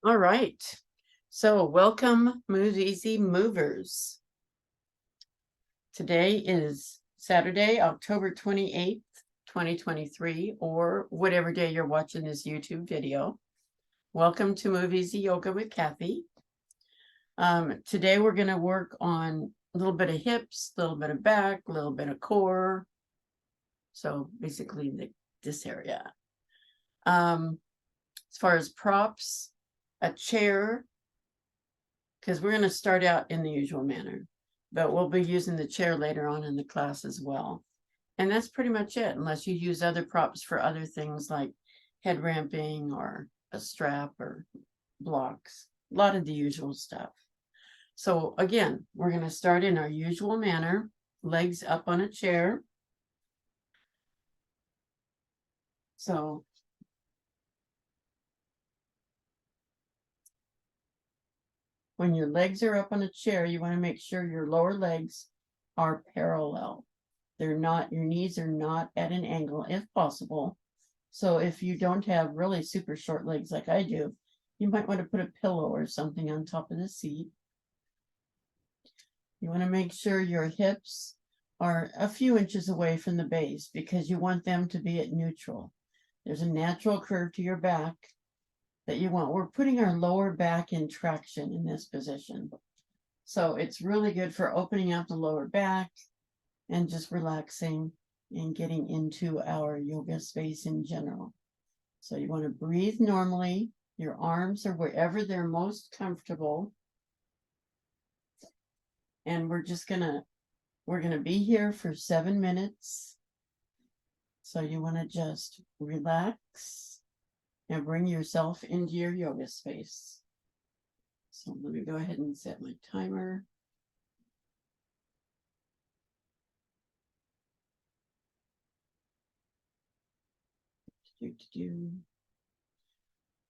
All right. So welcome, Move Easy Movers. Today is Saturday, October 28th, 2023, or whatever day you're watching this YouTube video. Welcome to Move Easy Yoga with Kathy. Today we're going to work on a little bit of hips, a little bit of back, a little bit of core. So basically this area. As far as props, a chair, because we're going to start out in the usual manner, but we'll be using the chair later on in the class as well. And that's pretty much it, unless you use other props for other things like head ramping or a strap or blocks, a lot of the usual stuff. So again, we're going to start in our usual manner, legs up on a chair. So when your legs are up on a chair, you want to make sure your lower legs are parallel. They're not, your knees are not at an angle if possible. So if you don't have really super short legs like I do, you might want to put a pillow or something on top of the seat. You want to make sure your hips are a few inches away from the base because you want them to be at neutral. There's a natural curve to your back that you want. We're putting our lower back in traction in this position. So it's really good for opening up the lower back and just relaxing and getting into our yoga space in general. So you want to breathe normally. Your arms are wherever they're most comfortable. And we're going to be here for 7 minutes. So you want to just relax and bring yourself into your yoga space. So let me go ahead and set my timer. You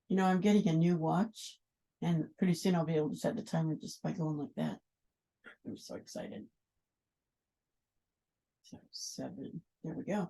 know, I'm getting a new watch, and pretty soon I'll be able to set the timer just by going like that. I'm so excited. So 7, there we go.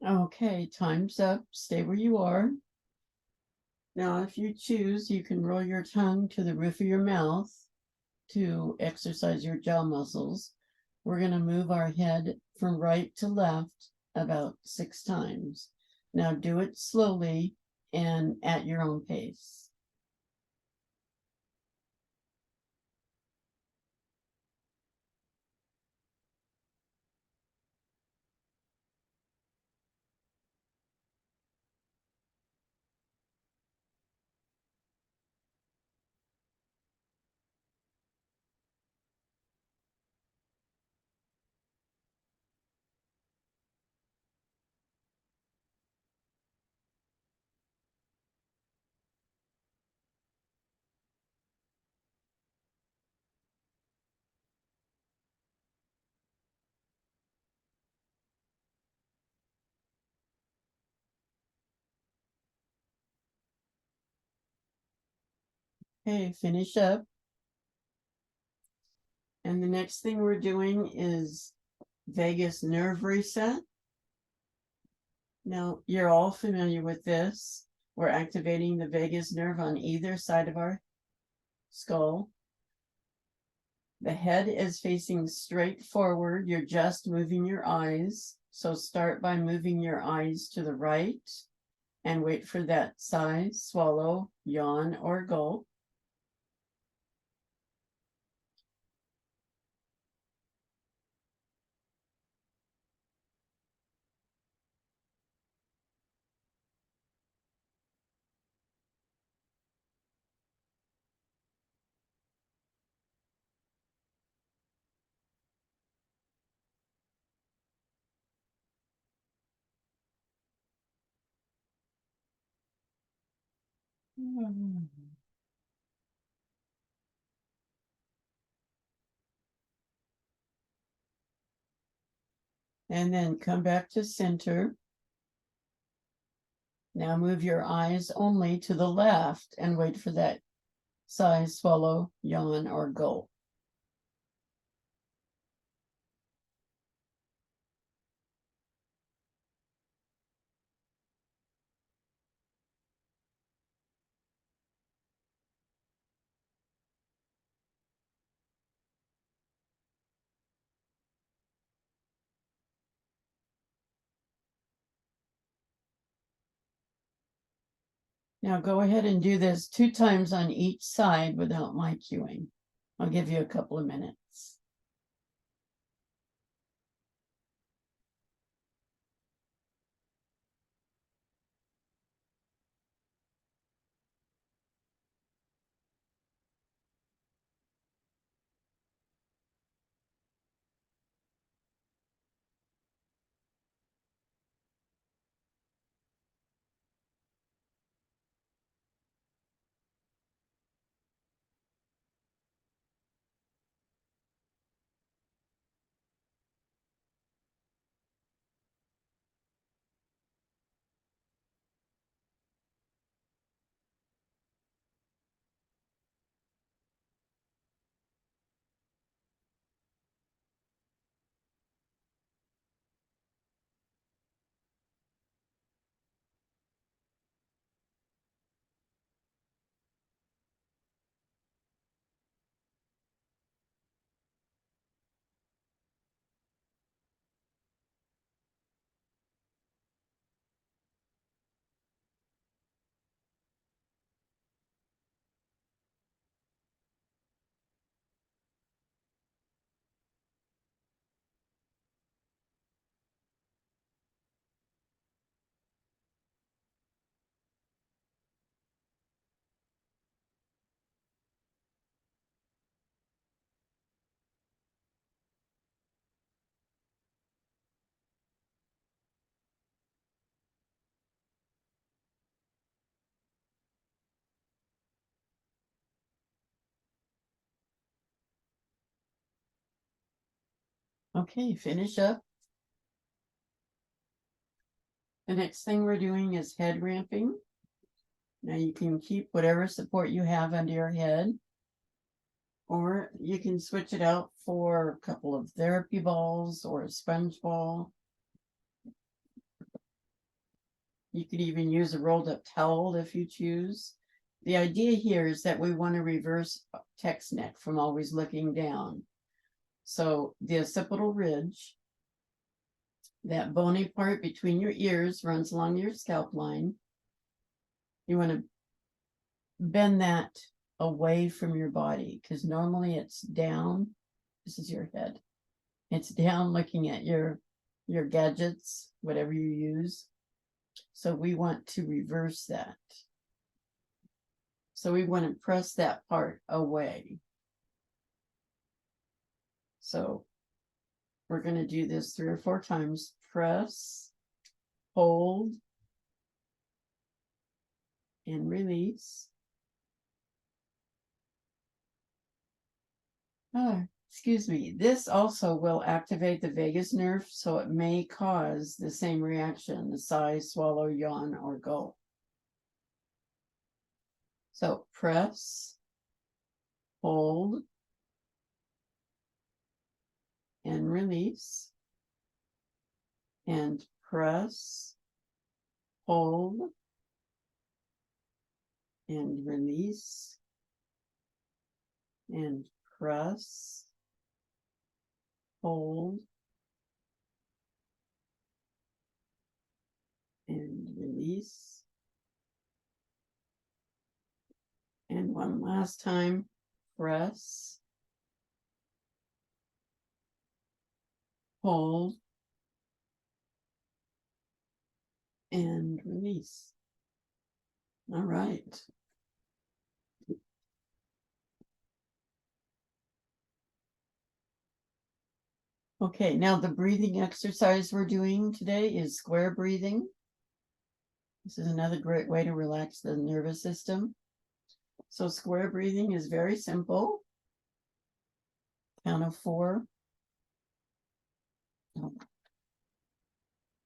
Okay, time's up. Stay where you are. Now, if you choose, you can roll your tongue to the roof of your mouth to exercise your jaw muscles. We're going to move our head from right to left about 6 times. Now do it slowly and at your own pace. Okay, finish up. And the next thing we're doing is vagus nerve reset. Now, you're all familiar with this. We're activating the vagus nerve on either side of our skull. The head is facing straight forward. You're just moving your eyes. So start by moving your eyes to the right and wait for that sigh, swallow, yawn, or gulp. And then come back to center. Now move your eyes only to the left and wait for that sigh, swallow, yawn, or gulp. Now go ahead and do this 2 times on each side without my cueing. I'll give you a couple of minutes. Okay, finish up. The next thing we're doing is head ramping. Now you can keep whatever support you have under your head, or you can switch it out for a couple of therapy balls or a sponge ball. You could even use a rolled up towel if you choose. The idea here is that we want to reverse text neck from always looking down. So the occipital ridge, that bony part between your ears, runs along your scalp line. You want to bend that away from your body, because normally it's down. This is your head. It's down looking at your gadgets, whatever you use. So we want to reverse that. So we want to press that part away. So we're going to do this 3 or 4 times. Press, hold, and release. Oh, excuse me. This also will activate the vagus nerve, so it may cause the same reaction, the sigh, swallow, yawn, or gulp. So press, hold, and release. And press, hold, and release. And press, hold, and release. And one last time, press, hold, and release. All right. Okay, now the breathing exercise we're doing today is square breathing. This is another great way to relax the nervous system. So square breathing is very simple. Count of 4. Oh.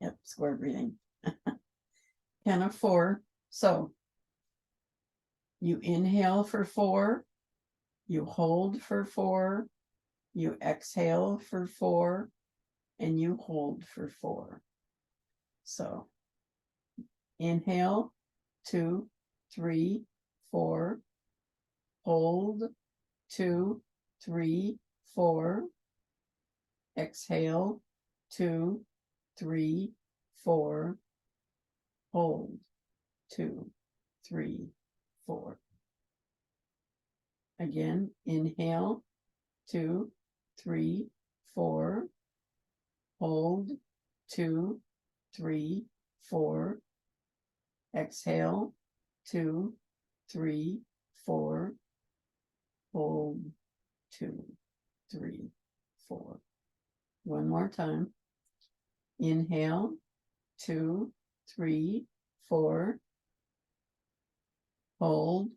Yep, square breathing. Count of 4. So you inhale for 4, you hold for 4, you exhale for 4, and you hold for 4. So inhale, 2, 3, 4, hold, 2, 3, 4, exhale, 2, 3, 4, hold, 2, 3, 4. Again, inhale, 2, 3, 4, hold, 2, 3, 4, exhale, 2, 3, 4, hold, 2, 3, 4. One more time. Inhale, 2, 3, 4, hold,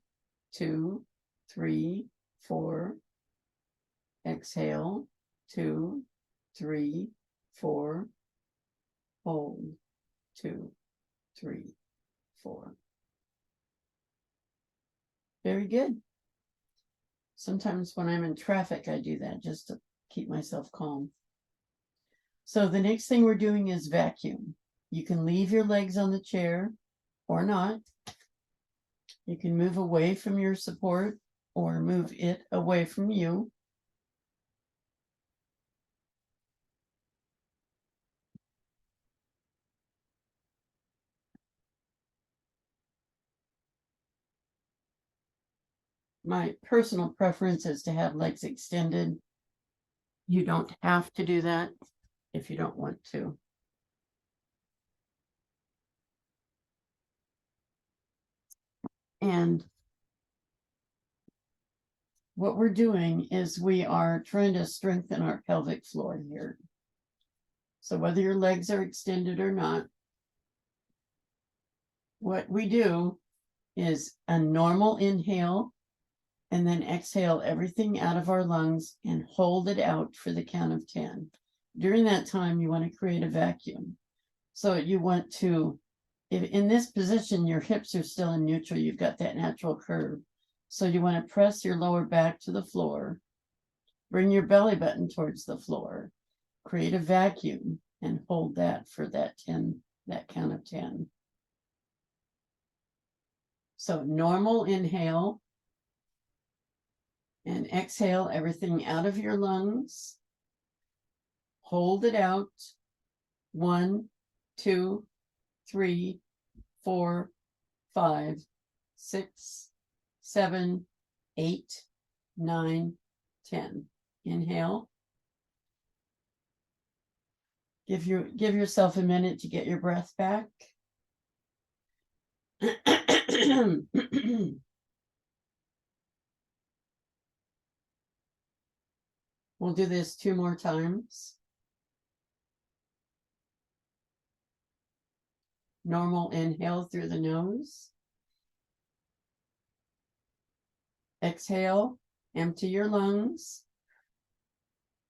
2, 3, 4, exhale, 2, 3, 4, hold, 2, 3, 4. Very good. Sometimes when I'm in traffic, I do that just to keep myself calm. So the next thing we're doing is vacuum. You can leave your legs on the chair or not. You can move away from your support or move it away from you. My personal preference is to have legs extended. You don't have to do that if you don't want to. And what we're doing is we are trying to strengthen our pelvic floor here. So whether your legs are extended or not, what we do is a normal inhale and then exhale everything out of our lungs and hold it out for the count of 10. During that time, you want to create a vacuum. So you want to, if in this position, your hips are still in neutral, you've got that natural curve. So you want to press your lower back to the floor, bring your belly button towards the floor, create a vacuum, and hold that for that 10, that count of 10. So normal inhale and exhale everything out of your lungs. Hold it out. 1, 2, 3, 4, 5, 6, 7, 8, 9, 10. Inhale. Give yourself a minute to get your breath back. We'll do this 2 more times. Normal inhale through the nose. Exhale, empty your lungs.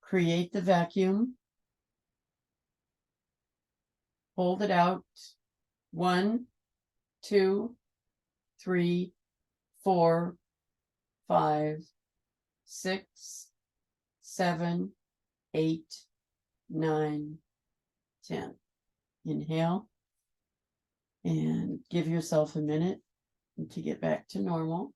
Create the vacuum. Hold it out. 1, 2, 3, 4, 5, 6, 7, 8, 9, 10. Inhale and give yourself a minute to get back to normal.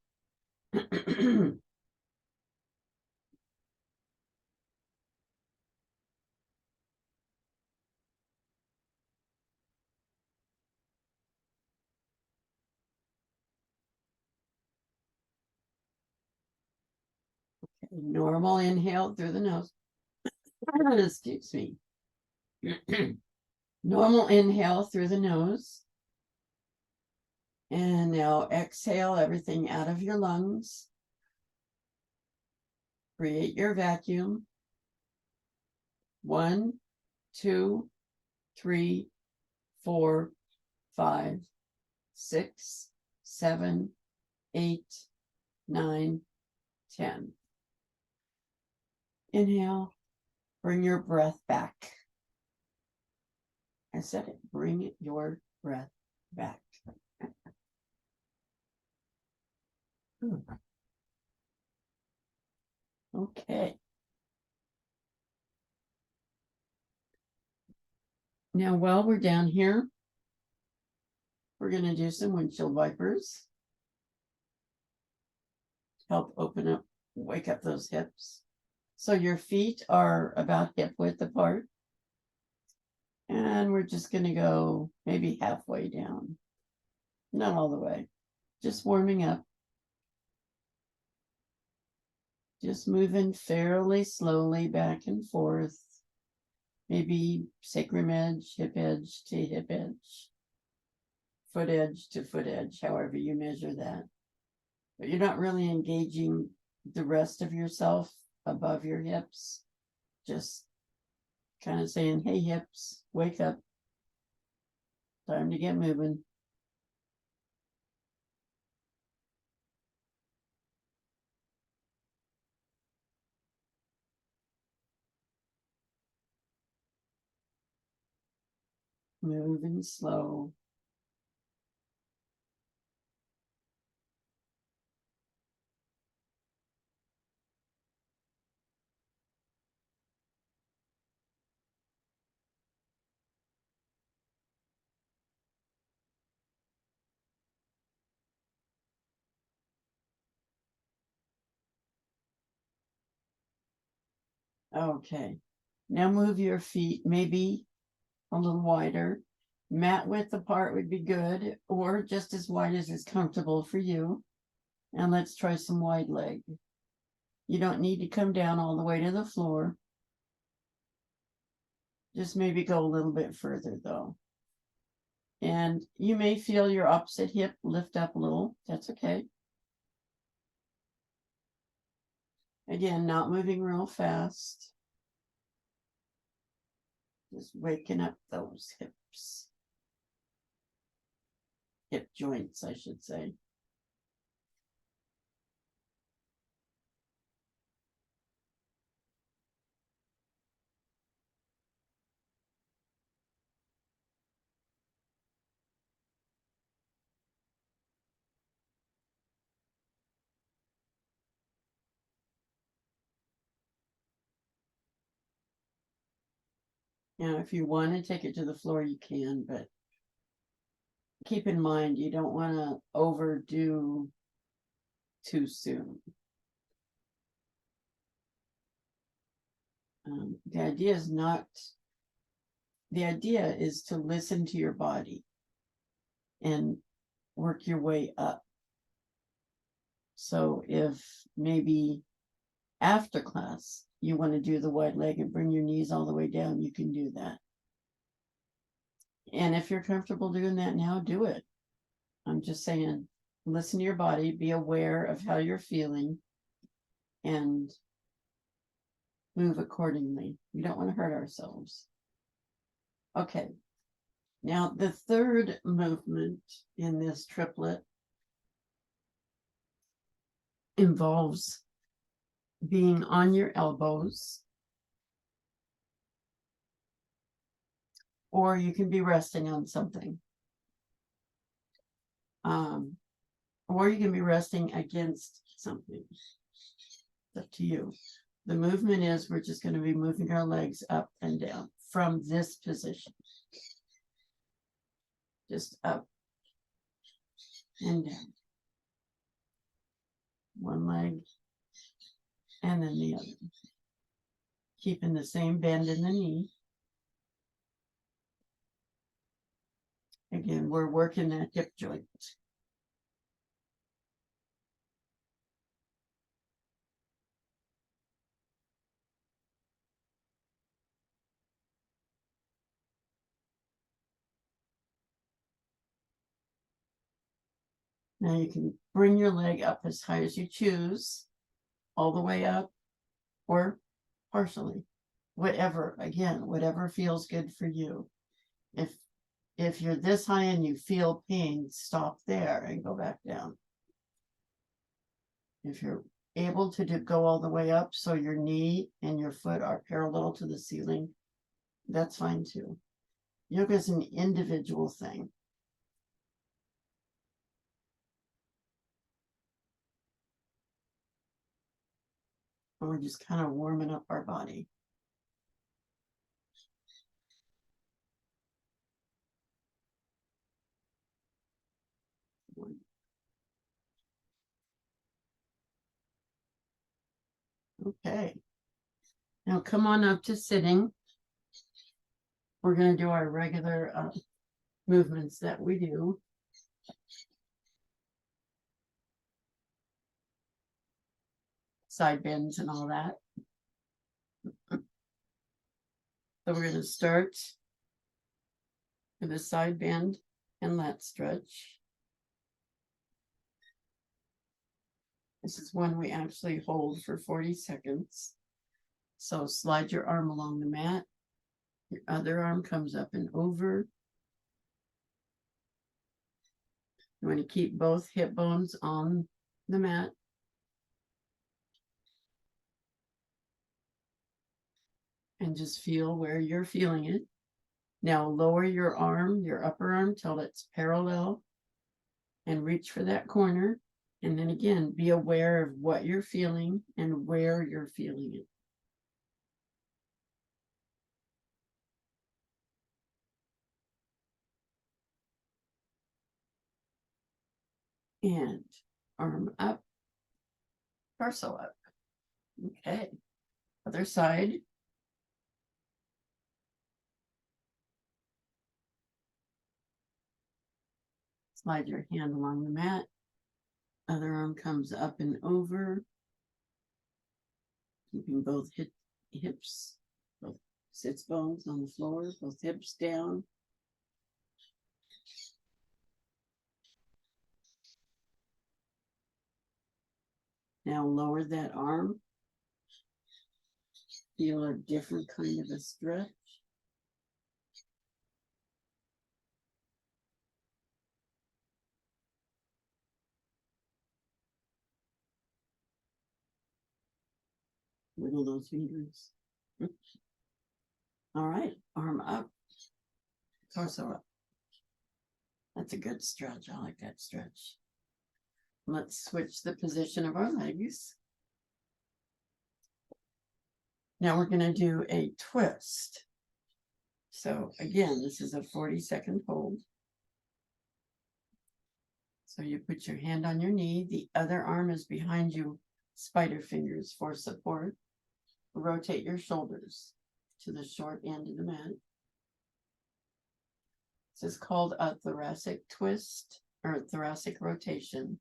Normal inhale through the nose. Excuse me. Normal inhale through the nose. And now exhale everything out of your lungs. Create your vacuum. 1, 2, 3, 4, 5, 6, 7, 8, 9, 10. Inhale, bring your breath back. I said it, bring your breath back. Okay. Now, while we're down here, we're going to do some windshield wipers. Help open up, wake up those hips. So your feet are about hip width apart. And we're just going to go maybe halfway down. Not all the way. Just warming up. Just moving fairly slowly back and forth. Maybe sacrum edge to hip edge. Foot edge to foot edge, however you measure that. But you're not really engaging the rest of yourself above your hips. Just kind of saying, hey, hips, wake up. Time to get moving. Moving slow. Okay. Now move your feet maybe a little wider. Mat width apart would be good, or just as wide as is comfortable for you. And let's try some wide leg. You don't need to come down all the way to the floor. Just maybe go a little bit further though. And you may feel your opposite hip lift up a little. That's okay. Again, not moving real fast. Just waking up those hips. Hip joints, I should say. Now, if you want to take it to the floor, you can, but keep in mind, you don't want to overdo too soon. The idea is to listen to your body and work your way up. So if maybe after class you want to do the wide leg and bring your knees all the way down, you can do that. And if you're comfortable doing that now, do it. I'm just saying, listen to your body, be aware of how you're feeling, and move accordingly. We don't want to hurt ourselves. Okay. Now, the third movement in this triplet involves being on your elbows, or you can be resting on something. Or you can be resting against something. It's up to you. The movement is we're just going to be moving our legs up and down from this position. Just up and down. One leg and then the other. Keeping the same bend in the knee. Again, we're working that hip joint. Now you can bring your leg up as high as you choose, all the way up, or partially. Whatever, again, whatever feels good for you. If you're this high and you feel pain, stop there and go back down. If you're able to go all the way up so your knee and your foot are parallel to the ceiling, that's fine too. Yoga is an individual thing. And we're just kind of warming up our body. Okay. Now come on up to sitting. We're going to do our regular movements that we do. Side bends and all that. So we're going to start with a side bend and lat stretch. This is one we actually hold for 40 seconds. So slide your arm along the mat. Your other arm comes up and over. You want to keep both hip bones on the mat. And just feel where you're feeling it. Now lower your arm, your upper arm, till it's parallel, and reach for that corner. And then again, be aware of what you're feeling and where you're feeling it. And arm up, torso up. Okay. Other side. Slide your hand along the mat. Other arm comes up and over. Keeping both hips, both sits bones on the floor, both hips down. Now lower that arm. Feel a different kind of a stretch. Wiggle those fingers. All right, arm up, torso up. That's a good stretch. I like that stretch. Let's switch the position of our legs. Now we're going to do a twist. So again, this is a 40-second hold. So you put your hand on your knee, the other arm is behind you, spider fingers for support. Rotate your shoulders to the short end of the mat. This is called a thoracic twist or thoracic rotation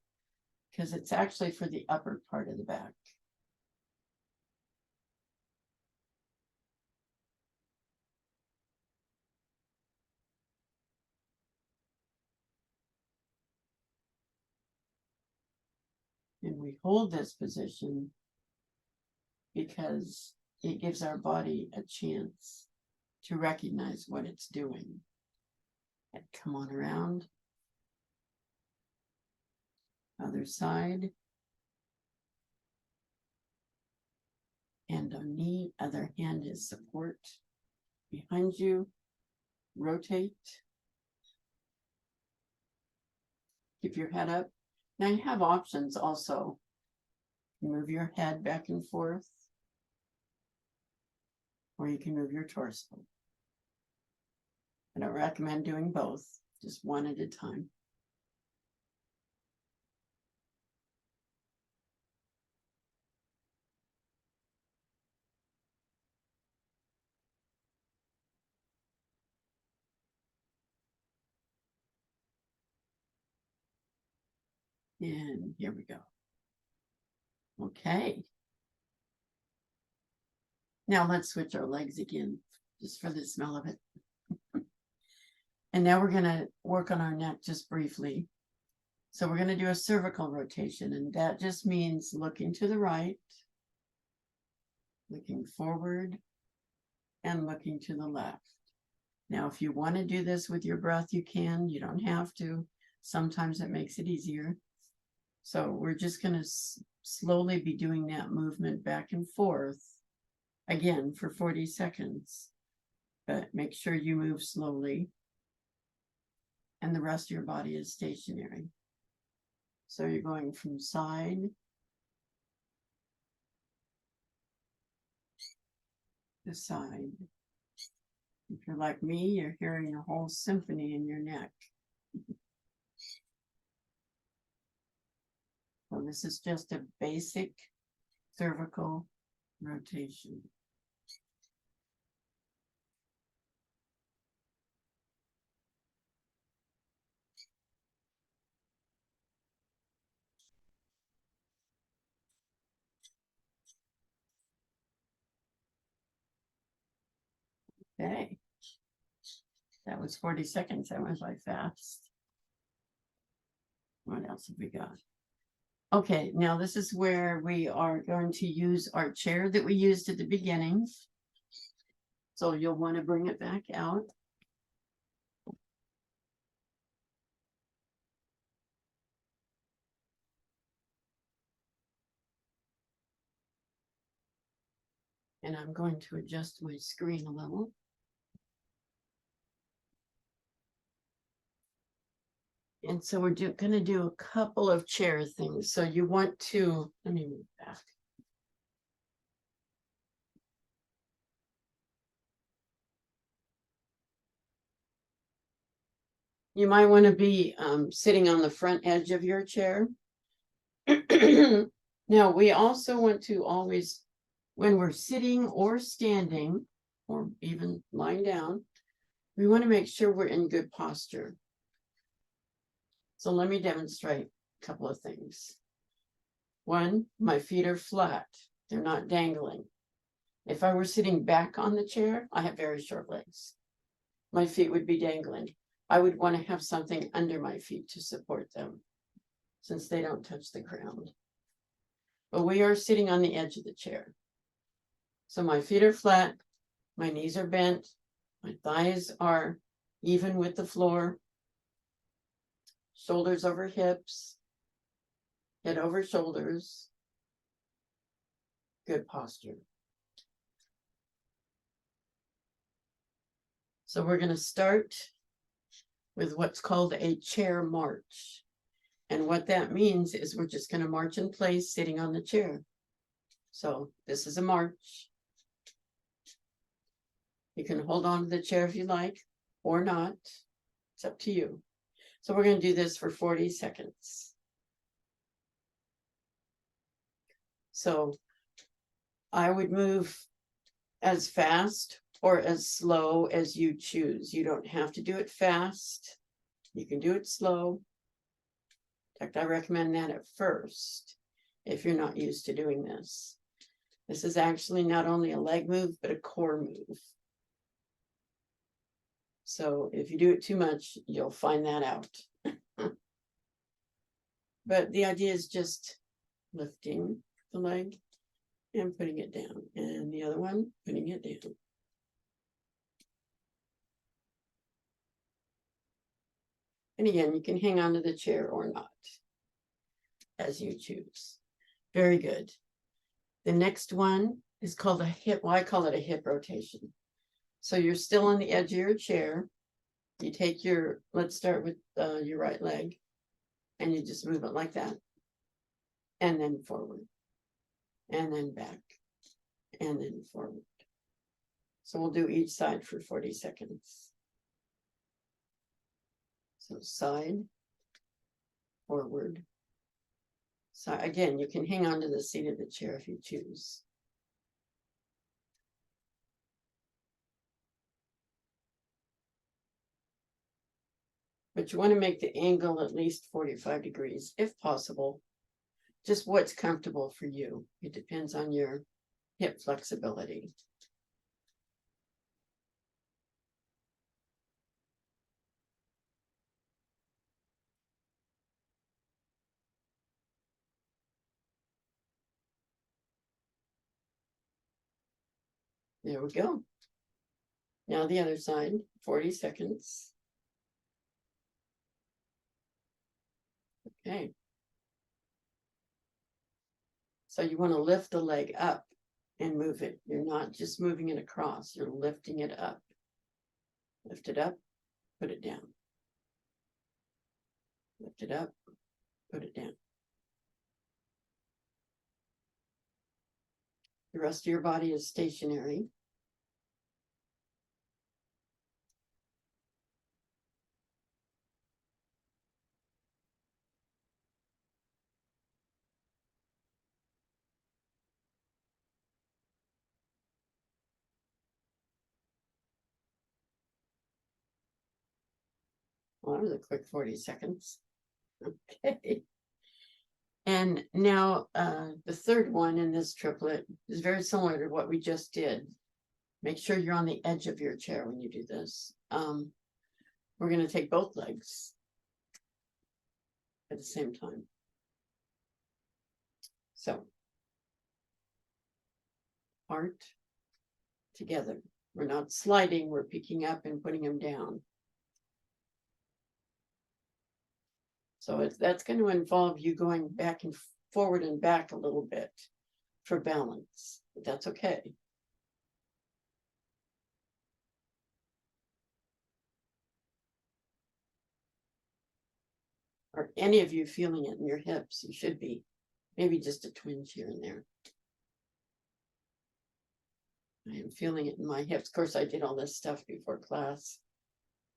because it's actually for the upper part of the back. And we hold this position because it gives our body a chance to recognize what it's doing. And come on around. Other side. Hand on knee, other hand is support behind you. Rotate. Keep your head up. Now you have options also. Move your head back and forth, or you can move your torso. I don't recommend doing both, just one at a time. And here we go. Okay. Now let's switch our legs again, just for the smell of it. And now we're going to work on our neck just briefly. So we're going to do a cervical rotation, and that just means looking to the right, looking forward, and looking to the left. Now, if you want to do this with your breath, you can. You don't have to. Sometimes it makes it easier. So we're just going to slowly be doing that movement back and forth, again, for 40 seconds. But make sure you move slowly, and the rest of your body is stationary. So you're going from side to side. If you're like me, you're hearing a whole symphony in your neck. So this is just a basic cervical rotation. Okay. That was 40 seconds. That went by fast. What else have we got? Okay, now this is where we are going to use our chair that we used at the beginning. So you'll want to bring it back out. And I'm going to adjust my screen a little. And so we're going to do a couple of chair things. So you want to, let me move back. You might want to be sitting on the front edge of your chair. Now, we also want to always, when we're sitting or standing, or even lying down, we want to make sure we're in good posture. So let me demonstrate a couple of things. One, my feet are flat. They're not dangling. If I were sitting back on the chair, I have very short legs. My feet would be dangling. I would want to have something under my feet to support them, since they don't touch the ground. But we are sitting on the edge of the chair. So my feet are flat, my knees are bent, my thighs are even with the floor, shoulders over hips, head over shoulders, good posture. So we're going to start with what's called a chair march. And what that means is we're just going to march in place sitting on the chair. So this is a march. You can hold on to the chair if you like or not. It's up to you. So we're going to do this for 40 seconds. So I would move as fast or as slow as you choose. You don't have to do it fast. You can do it slow. In fact, I recommend that at first if you're not used to doing this. This is actually not only a leg move, but a core move. So if you do it too much, you'll find that out. But the idea is just lifting the leg and putting it down, and the other one, putting it down. And again, you can hang on to the chair or not, as you choose. Very good. The next one is called a hip. Well, I call it a hip rotation. So you're still on the edge of your chair. You take your, let's start with your right leg, and you just move it like that, and then forward, and then back, and then forward. So we'll do each side for 40 seconds. So side, forward. So again, you can hang on to the seat of the chair if you choose. But you want to make the angle at least 45 degrees, if possible. Just what's comfortable for you. It depends on your hip flexibility. There we go. Now the other side, 40 seconds. Okay. So you want to lift the leg up and move it. You're not just moving it across, you're lifting it up. Lift it up, put it down. Lift it up, put it down. The rest of your body is stationary. Well, that was a quick 40 seconds. Okay. And now the third one in this triplet is very similar to what we just did. Make sure you're on the edge of your chair when you do this. We're going to take both legs at the same time. So, apart, together. We're not sliding, we're picking up and putting them down. So that's going to involve you going back and forward and back a little bit for balance, but that's okay. Are any of you feeling it in your hips? You should be. Maybe just a twinge here and there. I am feeling it in my hips. Of course, I did all this stuff before class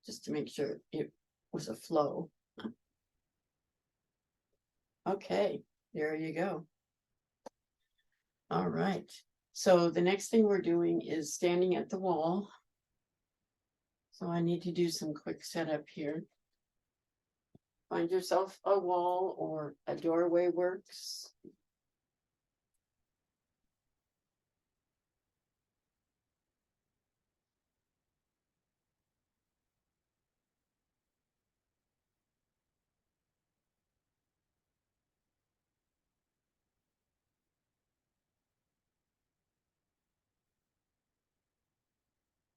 just to make sure it was a flow. Okay, there you go. All right. So the next thing we're doing is standing at the wall. So I need to do some quick setup here. Find yourself a wall or a doorway works.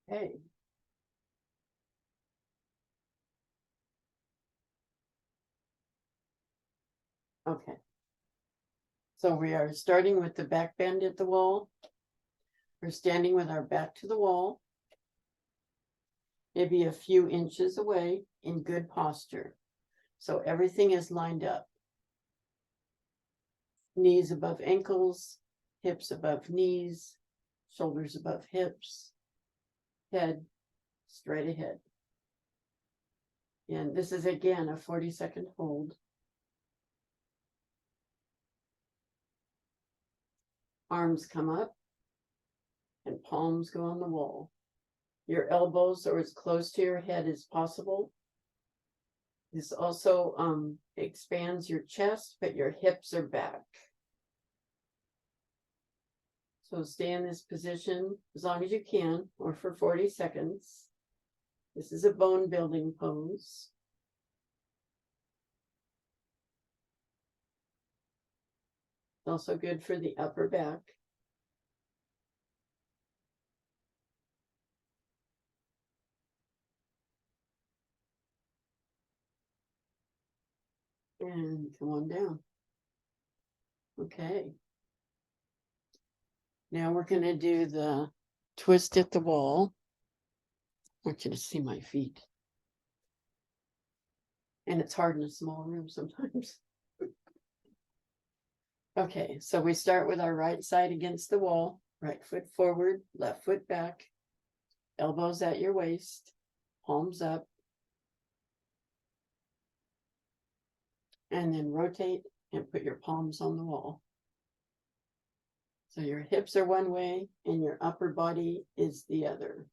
Hey. Okay. So we are starting with the back bend at the wall. We're standing with our back to the wall, maybe a few inches away in good posture. So everything is lined up. Knees above ankles, hips above knees, shoulders above hips, head straight ahead. And this is again a 40-second hold. Arms come up and palms go on the wall. Your elbows are as close to your head as possible. This also expands your chest, but your hips are back. So stay in this position as long as you can, or for 40 seconds. This is a bone building pose. Also good for the upper back. And come on down. Okay. Now we're going to do the twist at the wall. I want you to see my feet. And it's hard in a small room sometimes. Okay, so we start with our right side against the wall, right foot forward, left foot back, elbows at your waist, palms up, and then rotate and put your palms on the wall. So your hips are one way and your upper body is the other.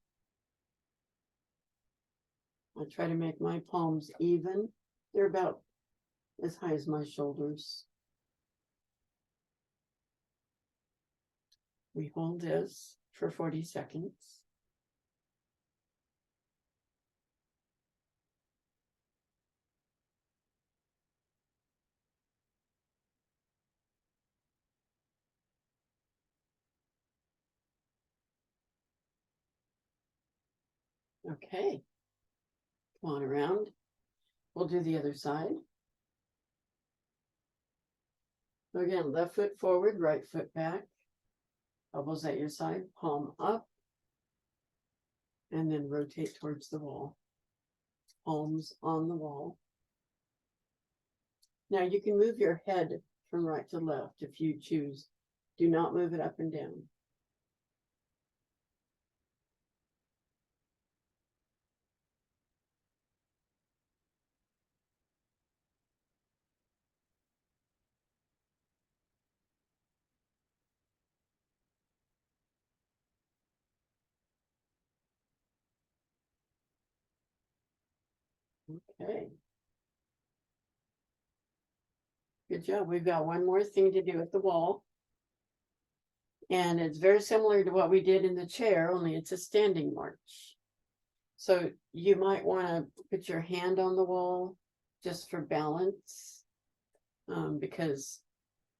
I try to make my palms even. They're about as high as my shoulders. We hold this for 40 seconds. Okay. Come on around. We'll do the other side. So again, left foot forward, right foot back. Elbows at your side, palm up. And then rotate towards the wall. Palms on the wall. Now you can move your head from right to left if you choose. Do not move it up and down. Okay. Good job. We've got one more thing to do at the wall. And it's very similar to what we did in the chair, only it's a standing march. So you might want to put your hand on the wall just for balance, because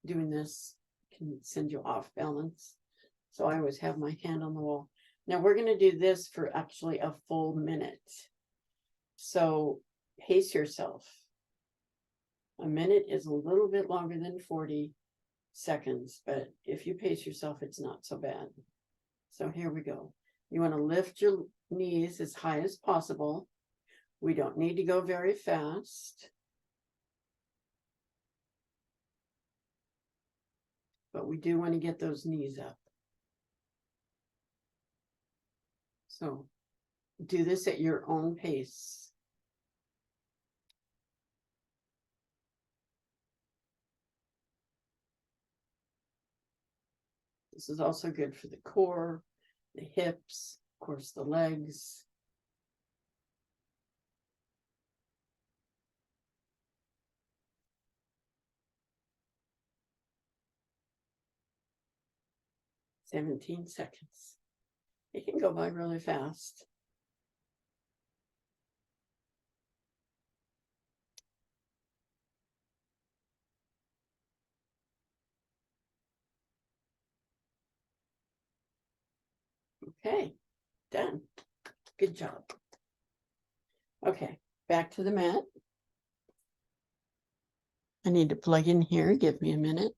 doing this can send you off balance. So I always have my hand on the wall. Now we're going to do this for actually a full minute. So pace yourself. A minute is a little bit longer than 40 seconds, but if you pace yourself, it's not so bad. So here we go. You want to lift your knees as high as possible. We don't need to go very fast. But we do want to get those knees up. So do this at your own pace. This is also good for the core, the hips, of course, the legs. "17 seconds. It can go by really fast. Okay, done. Good job. Okay, back to the mat. I need to plug in here. Give me a minute.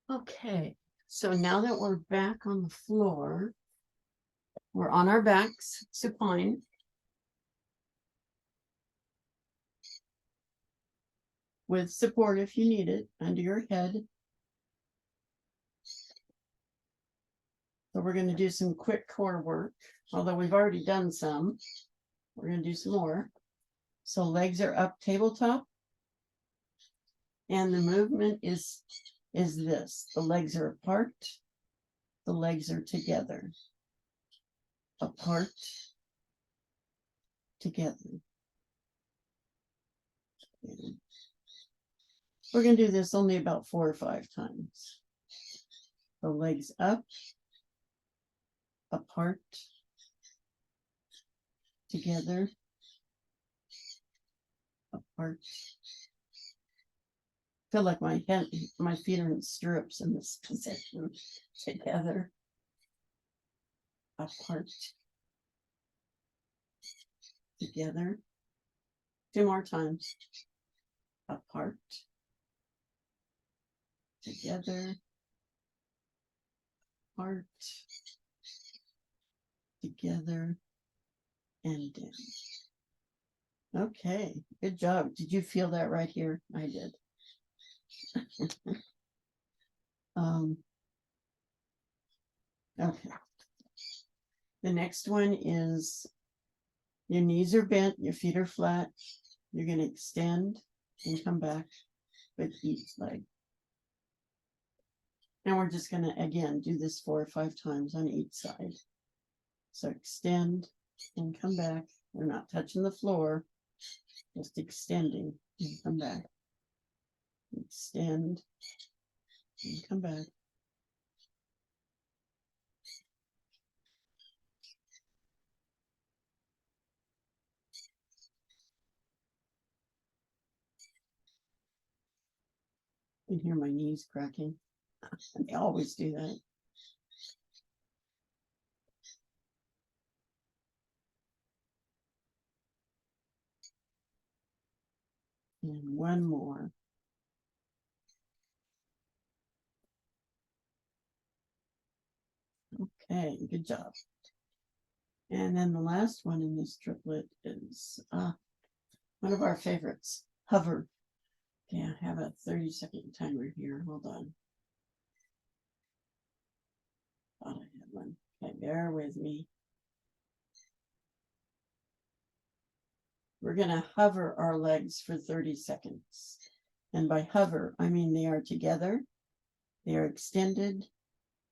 Okay, so now that we're back on the floor, we're on our backs, supine. With support if you need it under your head. So we're going to do some quick core work, although we've already done some. We're going to do some more. So legs are up tabletop. And the movement is this. The legs are apart. The legs are together. Apart. Together. We're going to do this only about 4 or 5 times. The legs up. Apart. Together. Apart. Feel like my feet are in stirrups in this position. Together. Apart. Together. 2 more times. Apart. Together. Apart. Together. And down. Okay, good job. Did you feel that right here? I did. Okay. The next one is your knees are bent, your feet are flat. You're going to extend and come back with each leg. And we're just going to, again, do this 4 or 5 times on each side. So extend and come back. We're not touching the floor, just extending and come back. Extend and come back. You can hear my knees cracking. They always do that. And one more. Okay, good job. And then the last one in this triplet is one of our favorites, hover. Okay, I have a 30-second timer here. Hold on. Thought I had one. Okay, bear with me. We're going to hover our legs for 30 seconds. And by hover, I mean they are together, they are extended,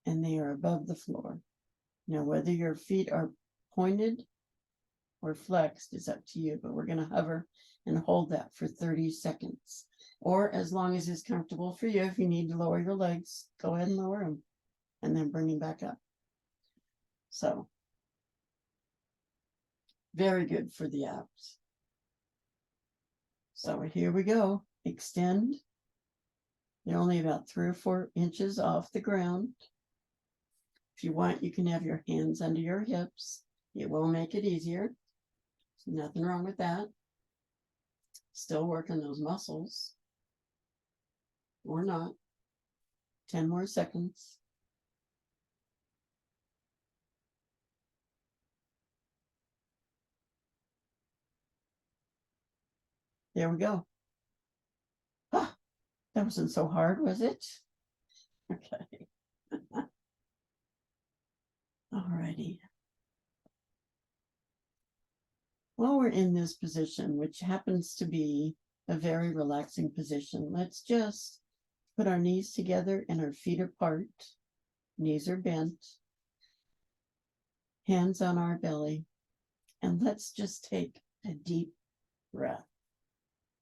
and they are above the floor. Now, whether your feet are pointed or flexed is up to you, but we're going to hover and hold that for 30 seconds. Or as long as it's comfortable for you. If you need to lower your legs, go ahead and lower them and then bring them back up. So, very good for the abs. So here we go. Extend. You're only about 3 or 4 inches off the ground. If you want, you can have your hands under your hips. It will make it easier. There's nothing wrong with that. Still working those muscles. Or not. 10 more seconds. There we go. Ah, that wasn't so hard, was it? Okay. Alrighty. While we're in this position, which happens to be a very relaxing position, let's just put our knees together and our feet apart. Knees are bent. Hands on our belly. And let's just take a deep breath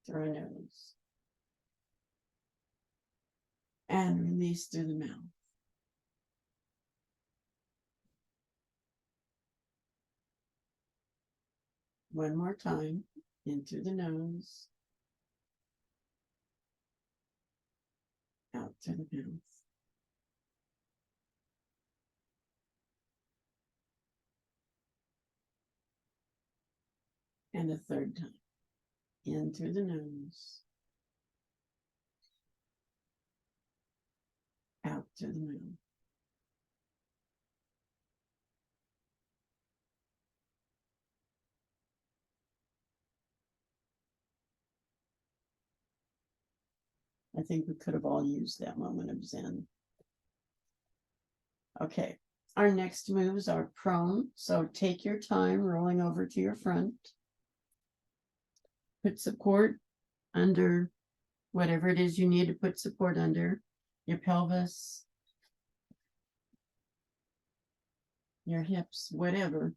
through our nose. And release through the mouth. One more time, in through the nose, out through the mouth. And a third time, in through the nose, through the middle. I think we could have all used that moment of Zen. Okay, our next moves are prone. So take your time rolling over to your front. Put support under whatever it is you need to put support under, your pelvis, your hips, whatever.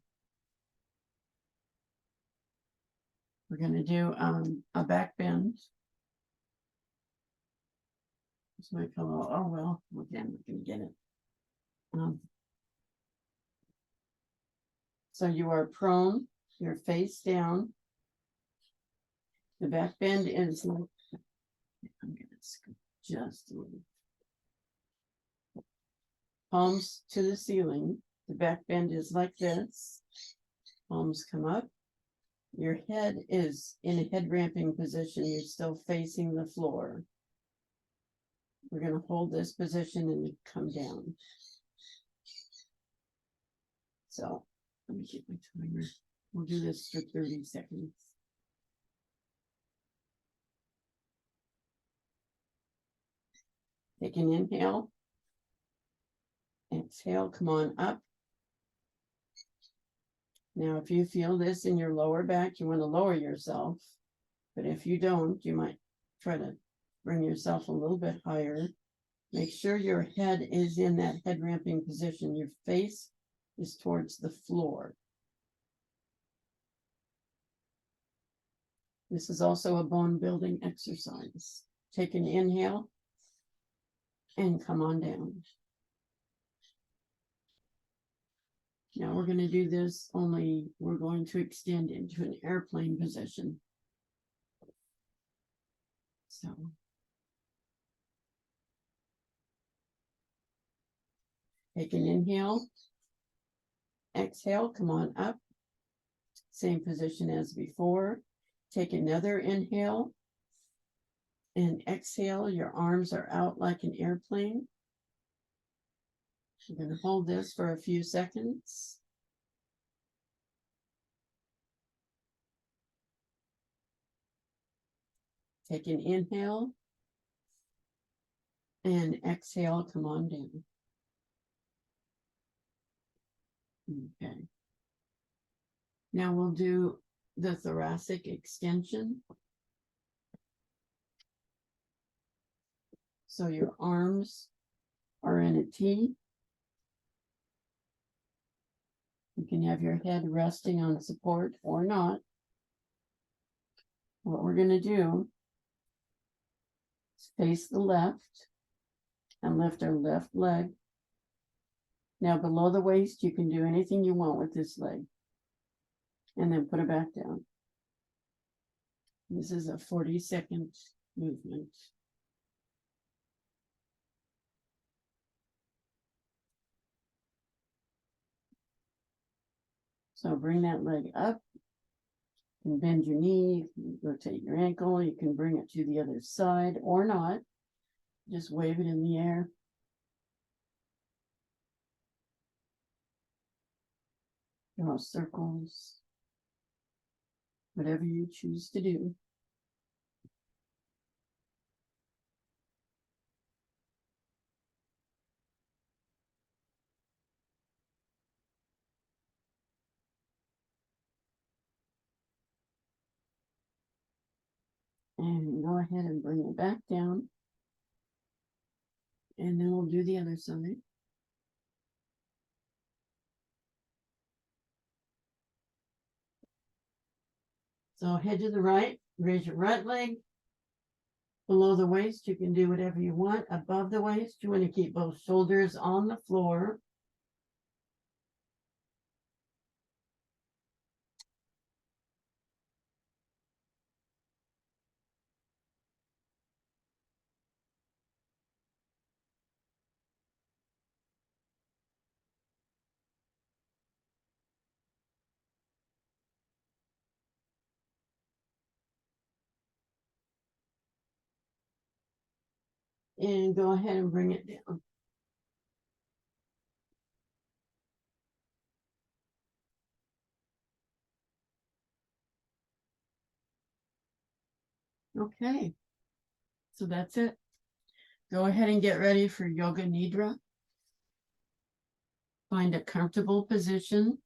We're going to do a back bend. It's my pillow. Oh, well, again, we can get it. So you are prone, you're face down. The back bend is like, I'm going to scoot just a little. Palms to the ceiling. The back bend is like this. Palms come up. Your head is in a head ramping position. You're still facing the floor. We're going to hold this position and come down. So let me get my timer. We'll do this for 30 seconds. Take an inhale. Exhale, come on up. Now, if you feel this in your lower back, you want to lower yourself. But if you don't, you might try to bring yourself a little bit higher. Make sure your head is in that head ramping position. Your face is towards the floor. This is also a bone building exercise. Take an inhale and come on down. Now we're going to do this, only we're going to extend into an airplane position. So take an inhale, exhale, come on up. Same position as before. Take another inhale and exhale. Your arms are out like an airplane. You're going to hold this for a few seconds. Take an inhale and exhale, come on down. Okay. Now we'll do the thoracic extension. So your arms are in a T. You can have your head resting on support or not. What we're going to do is face the left and lift our left leg. Now below the waist, you can do anything you want with this leg. And then put it back down. This is a 40-second movement. So bring that leg up. You can bend your knee, you can rotate your ankle, you can bring it to the other side or not. Just wave it in the air. Draw circles. Whatever you choose to do. And go ahead and bring it back down. And then we'll do the other side. So head to the right, raise your right leg. Below the waist, you can do whatever you want. Above the waist, you want to keep both shoulders on the floor. And go ahead and bring it down. Okay, so that's it. Go ahead and get ready for Yoga Nidra. Find a comfortable position.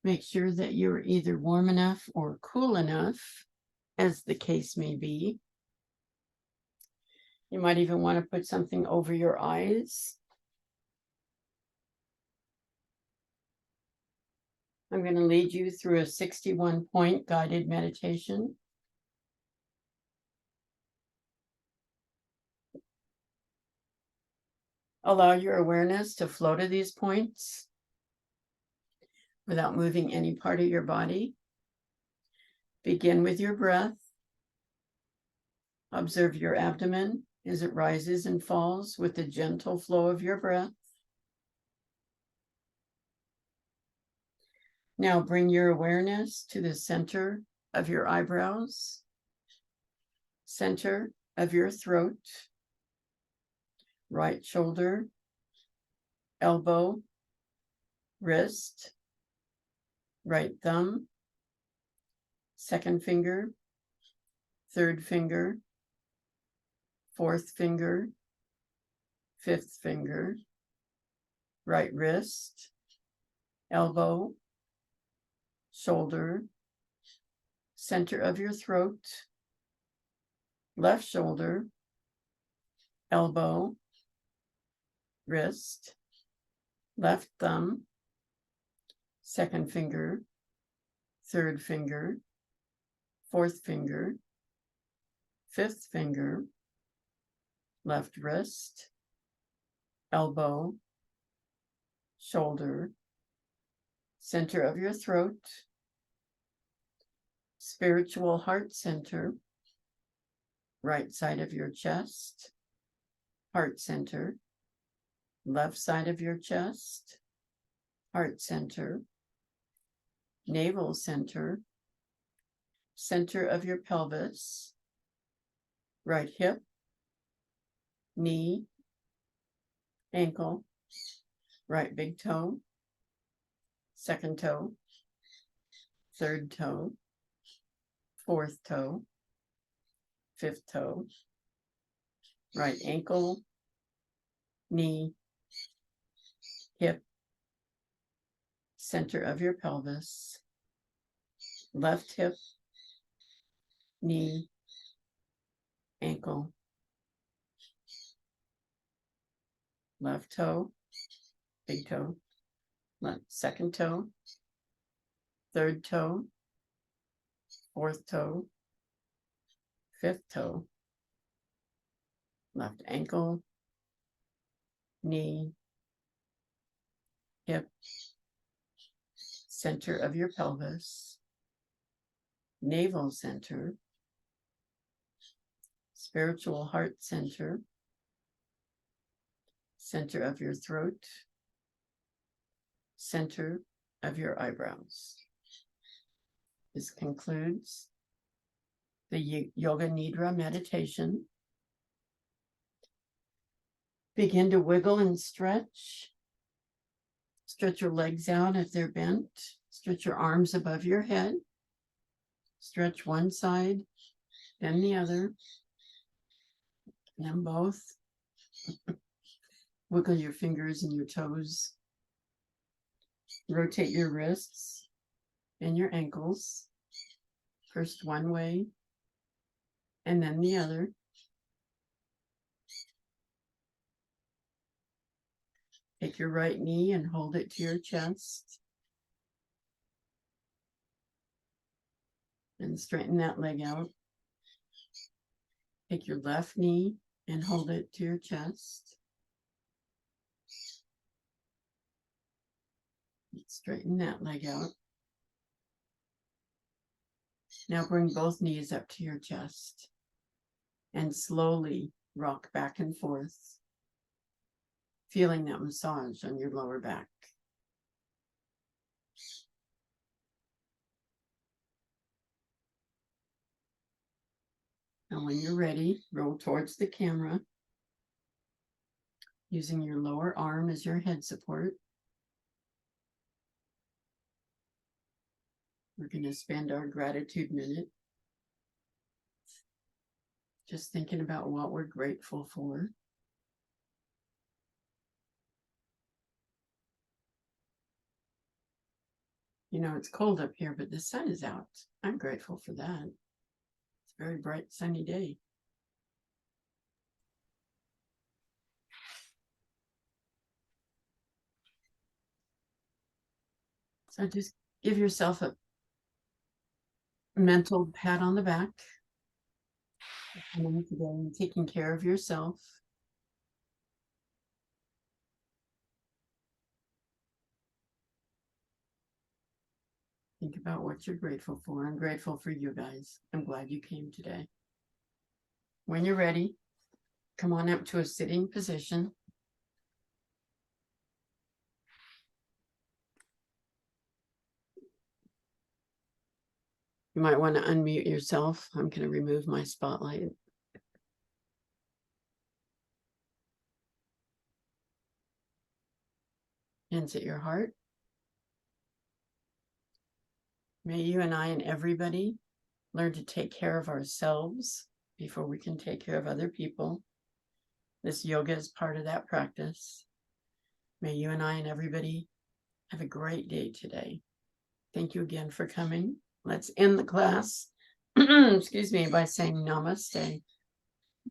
Make sure that you're either warm enough or cool enough, as the case may be. You might even want to put something over your eyes. I'm going to lead you through a 61-point guided meditation. Allow your awareness to flow to these points without moving any part of your body. Begin with your breath. Observe your abdomen as it rises and falls with the gentle flow of your breath. Now bring your awareness to the center of your eyebrows, center of your throat, right shoulder, elbow, wrist, right thumb, second finger, third finger, fourth finger, fifth finger, right wrist, elbow, shoulder, center of your throat, left shoulder, elbow, wrist, left thumb, second finger, third finger, fourth finger, fifth finger, left wrist, elbow, shoulder, center of your throat, spiritual heart center, right side of your chest, heart center, left side of your chest, heart center, navel center, center of your pelvis, right hip, knee, ankle, right big toe, second toe, third toe, fourth toe, fifth toe, right ankle, knee, hip, center of your pelvis, left hip, knee, ankle, left toe, big toe, left second toe, third toe, fourth toe, fifth toe, left ankle, knee, hip, center of your pelvis, navel center, spiritual heart center, center of your throat, center of your eyebrows. This concludes the Yoga Nidra meditation. Begin to wiggle and stretch. Stretch your legs out if they're bent. Stretch your arms above your head. Stretch one side, then the other, then both. Wiggle your fingers and your toes. Rotate your wrists and your ankles. First one way, and then the other. Take your right knee and hold it to your chest. And straighten that leg out. Take your left knee and hold it to your chest. Straighten that leg out. Now bring both knees up to your chest and slowly rock back and forth, feeling that massage on your lower back. And when you're ready, roll towards the camera, using your lower arm as your head support. We're going to spend our gratitude minute Just thinking about what we're grateful for. You know, it's cold up here, but the sun is out. I'm grateful for that. It's a very bright, sunny day. So just give yourself a mental pat on the back. Coming today and taking care of yourself. Think about what you're grateful for. I'm grateful for you guys. I'm glad you came today. When you're ready, come on up to a sitting position. You might want to unmute yourself. I'm going to remove my spotlight. Hands at your heart. May you and I and everybody learn to take care of ourselves before we can take care of other people. This yoga is part of that practice. May you and I and everybody have a great day today. Thank you again for coming. Let's end the class, excuse me, by saying namaste.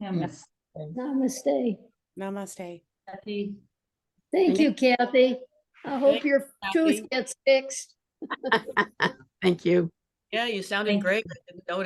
Namaste. Namaste. Namaste. Kathy. Thank you, Kathy. I hope your tooth Kathy. gets fixed. Thank you. Yeah, you sounded Thank you. great. I didn't notice.